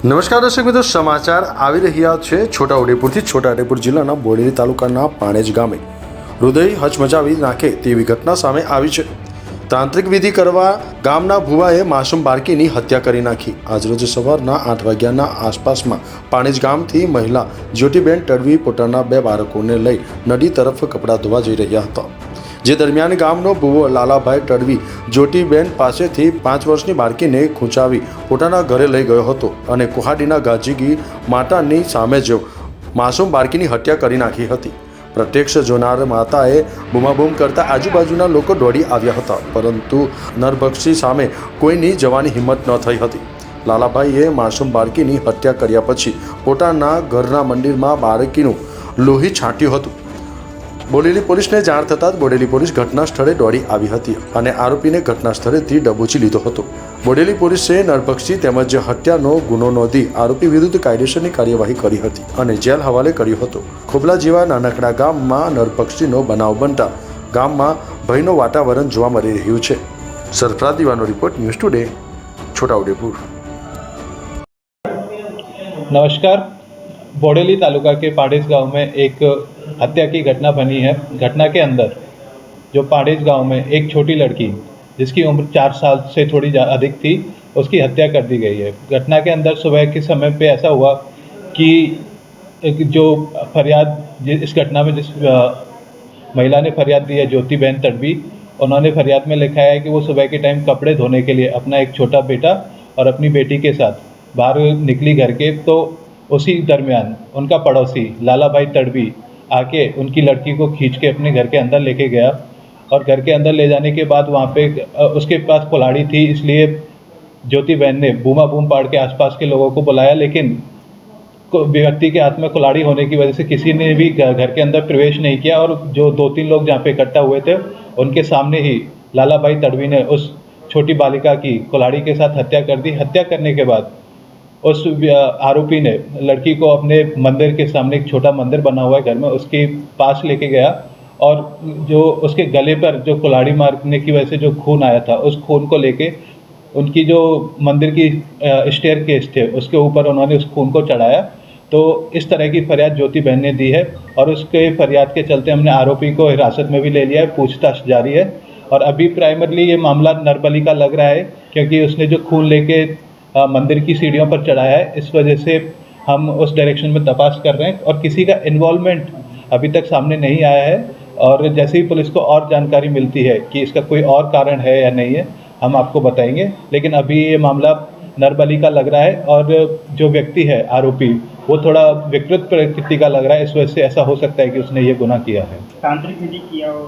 નમસ્કાર દર્શક મિત્રો, સમાચાર આવી રહ્યા છે છોટાઉદેપુરથી। છોટાઉદેપુર જિલ્લાના બોડેલી તાલુકાના પાણેજ ગામે હૃદય હચમચાવી નાખે તેવી ઘટના સામે આવી છે। તાંત્રિક વિધિ કરવા ગામના ભુવાએ માસૂમ બાળકીની હત્યા કરી નાખી। આજરોજ સવારના 8 વાગ્યાના આસપાસમાં પાણેજ ગામથી મહિલા જ્યોતિબેન તડવી પોતાના 2 બાળકોને લઈ નદી તરફ કપડાં ધોવા જઈ રહ્યા હતા। જે દરમિયાન ગામનો ભુવો લાલાભાઈ તડવી જ્યોતિબેન પાસેથી 5 વર્ષની બાળકીને ખૂંચાવી પોતાના ઘરે લઈ ગયો હતો અને કુહાડીના ગાજીગી માતાની સામે જ માસૂમ બાળકીની હત્યા કરી નાખી હતી। પ્રત્યક્ષ જોનાર માતાએ બૂમાબૂમ કરતા આજુબાજુના લોકો દોડી આવ્યા હતા, પરંતુ નરભક્ષી સામે કોઈની જવાની હિંમત ન થઈ હતી। લાલાભાઈએ માસૂમ બાળકીની હત્યા કર્યા પછી પોતાના ઘરના મંદિરમાં બાળકીનું લોહી છાંટ્યું હતું। બોડેલી પોલીસને જાણ થતાં જ બોડેલી પોલીસ ઘટના સ્થળે દોડી આવી હતી અને આરોપીને ઘટના સ્થળેથી દબોચી લીધો હતો। બોડેલી પોલીસે નરભક્ષી તેમજ હત્યાનો ગુનો નોંધી આરોપી વિરુદ્ધ કાયદેસરની કાર્યવાહી કરી હતી અને જેલ હવાલે કર્યો હતો। ખોબલા જેવા નાનકડા ગામમાં નરભક્ષીનો બનાવ બનતા ગામમાં ભયનું વાતાવરણ જોવા મળી રહ્યું છે। સરફરાજ દીવાનો રિપોર્ટ, ન્યૂઝ ટુડે, छोटाउदेपुर। नमस्कार। बोडेली तालुका के पाड़ेज गांव में एक हत्या की घटना बनी है। घटना के अंदर जो पाड़ेज गांव में एक छोटी लड़की जिसकी उम्र 4 साल से थोड़ी अधिक थी, उसकी हत्या कर दी गई है। घटना के अंदर सुबह के समय पे ऐसा हुआ कि जो फरियाद इस घटना में जिस महिला ने फरियाद दी है, ज्योतिबेन तड़वी, उन्होंने फरियाद में लिखा है कि वो सुबह के टाइम कपड़े धोने के लिए अपना एक छोटा बेटा और अपनी बेटी के साथ बाहर निकली घर के, तो उसी दरमियान उनका पड़ोसी लालाभाई तड़वी आके उनकी लड़की को खींच के अपने घर के अंदर लेके गया और घर के अंदर ले जाने के बाद वहाँ पे उसके पास कुल्हाड़ी थी, इसलिए ज्योतिबेन ने बूमा बूम पाड़ के आसपास के लोगों को बुलाया, लेकिन व्यक्ति के हाथ में कुल्हाड़ी होने की वजह से किसी ने भी घर के अंदर प्रवेश नहीं किया और जो 2-3 लोग जहाँ पे इकट्ठा हुए थे उनके सामने ही लालाभाई तड़वी ने उस छोटी बालिका की कुल्हाड़ी के साथ हत्या कर दी। हत्या करने के बाद उस आरोपी ने लड़की को अपने मंदिर के सामने एक छोटा मंदिर बना हुआ है घर में, उसके पास लेके गया और जो उसके गले पर जो कुल्हाड़ी मारने की वजह से जो खून आया था, उस खून को लेके उनकी जो मंदिर की स्टेयरकेस थे उसके ऊपर उन्होंने उस खून को चढ़ाया। तो इस तरह की फरियाद ज्योतिबेन ने दी है और उसके फरियाद के चलते हमने आरोपी को हिरासत में भी ले लिया है। पूछताछ जारी है और अभी प्राइमरली ये मामला नरबली का लग रहा है, क्योंकि उसने जो खून लेके मंदिर की सीढ़ियों पर चढ़ाया है, इस वजह से हम उस डायरेक्शन में तपास कर रहे हैं और किसी का इन्वॉल्वमेंट अभी तक सामने नहीं आया है। और जैसे ही पुलिस को और जानकारी मिलती है कि इसका कोई और कारण है या नहीं है, हम आपको बताएंगे। लेकिन अभी ये मामला नरबली का लग रहा है और जो व्यक्ति है आरोपी वो थोड़ा विकृत प्रकृति का लग रहा है, इस वजह से ऐसा हो सकता है कि उसने ये गुनाह किया है। तांत्रिक विधि किया हो